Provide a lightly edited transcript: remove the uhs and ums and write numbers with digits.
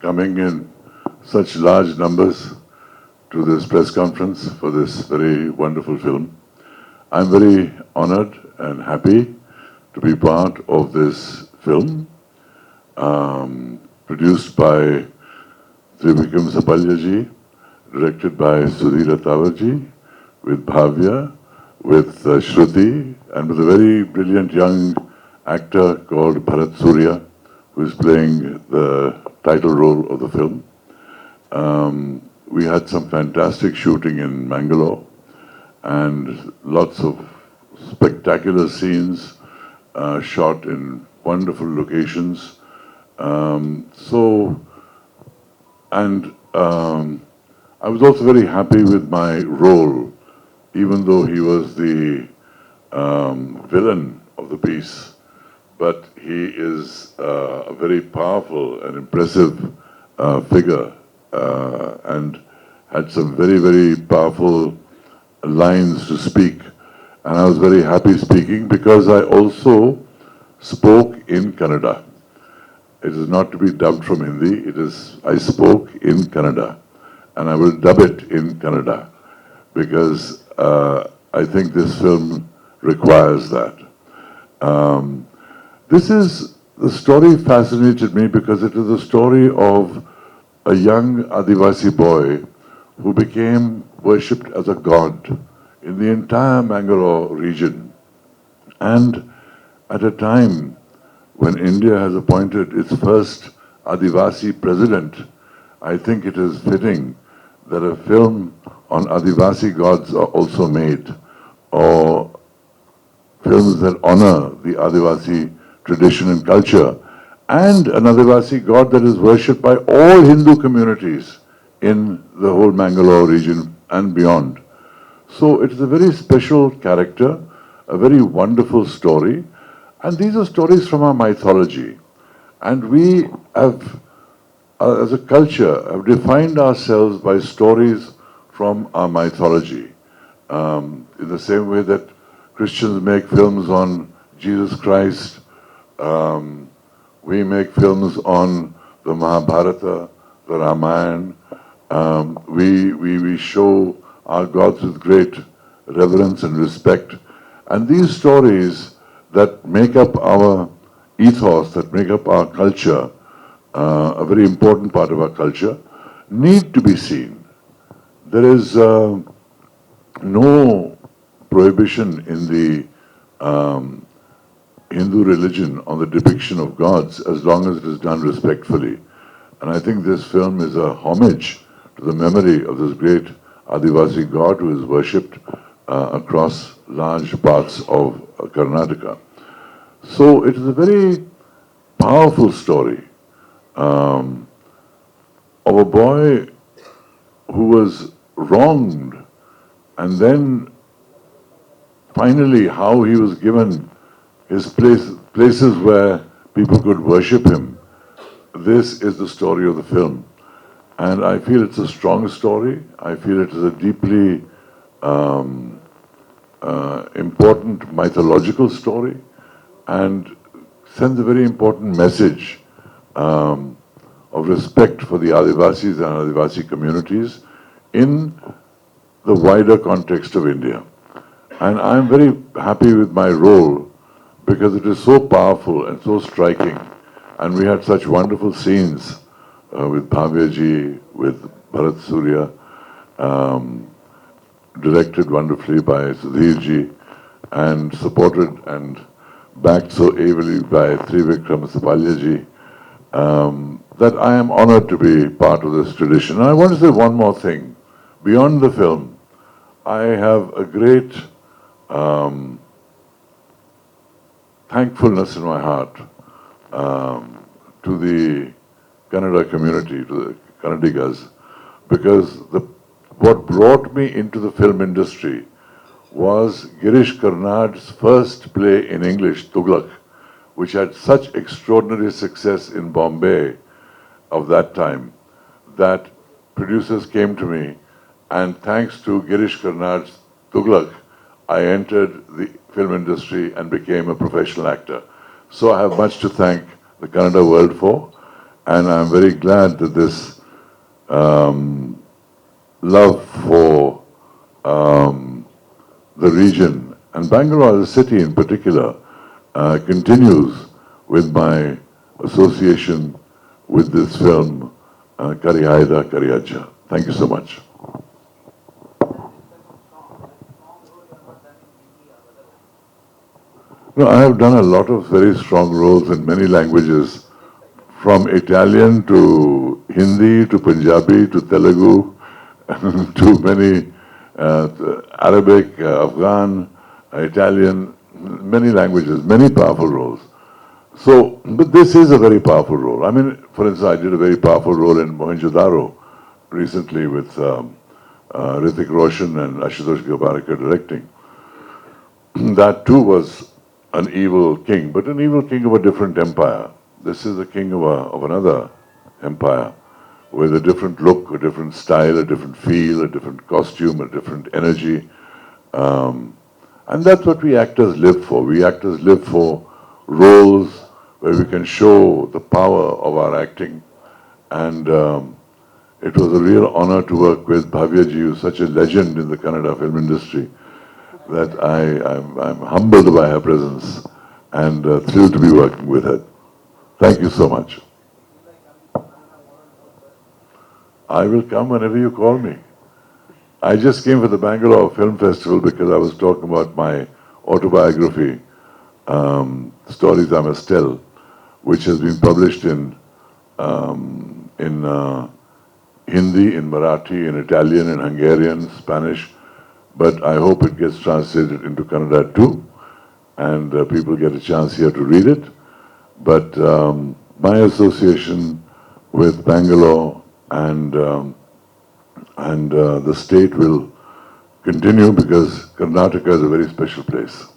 coming in such large numbers to this press conference for this very wonderful film. I'm very honored and happy to be part of this film, produced by Trivikram Sapalyaji, directed by Sudhir Atavarji, with Bhavya, with Shruti, and with a very brilliant young actor called Bharat Surya, who is playing the title role of the film. We had some fantastic shooting in Mangalore and lots of spectacular scenes shot in wonderful locations. I was also very happy with my role, even though he was the villain of the piece. But he is a very powerful and impressive figure and had some very, very powerful lines to speak. And I was very happy speaking because I also spoke in Kannada. It is not to be dubbed from Hindi. I spoke in Kannada. And I will dub it in Kannada because I think this film requires that. The story fascinated me because it is a story of a young Adivasi boy who became worshipped as a god in the entire Mangalore region. And at a time when India has appointed its first Adivasi president, I think it is fitting that a film on Adivasi gods are also made, or films that honor the Adivasi tradition and culture, and an Adivasi god that is worshipped by all Hindu communities in the whole Mangalore region and beyond. So it is a very special character, a very wonderful story, and these are stories from our mythology. And we have, as a culture, have defined ourselves by stories from our mythology. In the same way that Christians make films on Jesus Christ, we make films on the Mahabharata, the Ramayana. We show our gods with great reverence and respect. And these stories that make up our ethos, that make up our culture, a very important part of our culture, need to be seen. There is no prohibition in the Hindu religion on the depiction of gods as long as it is done respectfully. And I think this film is a homage to the memory of this great Adivasi god who is worshipped across large parts of Karnataka. So it is a very powerful story of a boy who was wronged, and then finally how he was given his places where people could worship him. This is the story of the film. And I feel it's a strong story. I feel it is a deeply important mythological story and sends a very important message of respect for the Adivasis and Adivasi communities in the wider context of India. And I'm very happy with my role because it is so powerful and so striking. And we had such wonderful scenes with Bhavya ji, with Bharat Surya, directed wonderfully by Sudhir ji, and supported and backed so ably by Trivikram Sapalyaji, that I am honored to be part of this tradition. And I want to say one more thing. Beyond the film, I have a great thankfulness in my heart to the Kannada community, to the Kannadigas, because what brought me into the film industry was Girish Karnad's first play in English, Tughlaq, which had such extraordinary success in Bombay of that time that producers came to me, and thanks to Girish Karnad's Tughlaq, I entered the film industry and became a professional actor. So I have much to thank the Kannada world for, And I'm very glad that this um, love for the region and Bangalore as a city in particular continues with my association with this film, Kari Haida Kari Acha. Thank you so much. No, I have done a lot of very strong roles in many languages, from Italian to Hindi to Punjabi to Telugu to many Arabic, Afghan, Italian, many languages, many powerful roles. So, but this is a very powerful role. I mean, for instance, I did a very powerful role in Mohenjo-daro recently with Hrithik Roshan and Ashutosh Gopalkar directing. That too was an evil king, but an evil king of a different empire. This is the king of another empire with a different look, a different style, a different feel, a different costume, a different energy. And that's what we actors live for. We actors live for roles where we can show the power of our acting. And it was a real honor to work with Bhavya ji, who's such a legend in the Kannada film industry, that I'm humbled by her presence and thrilled to be working with her. Thank you so much. I will come whenever you call me. I just came for the Bangalore Film Festival because I was talking about my autobiography, Stories I Must Tell, which has been published in Hindi, in Marathi, in Italian, in Hungarian, Spanish, but I hope it gets translated into Kannada too, and people get a chance here to read it. But my association with Bangalore and the state will continue because Karnataka is a very special place.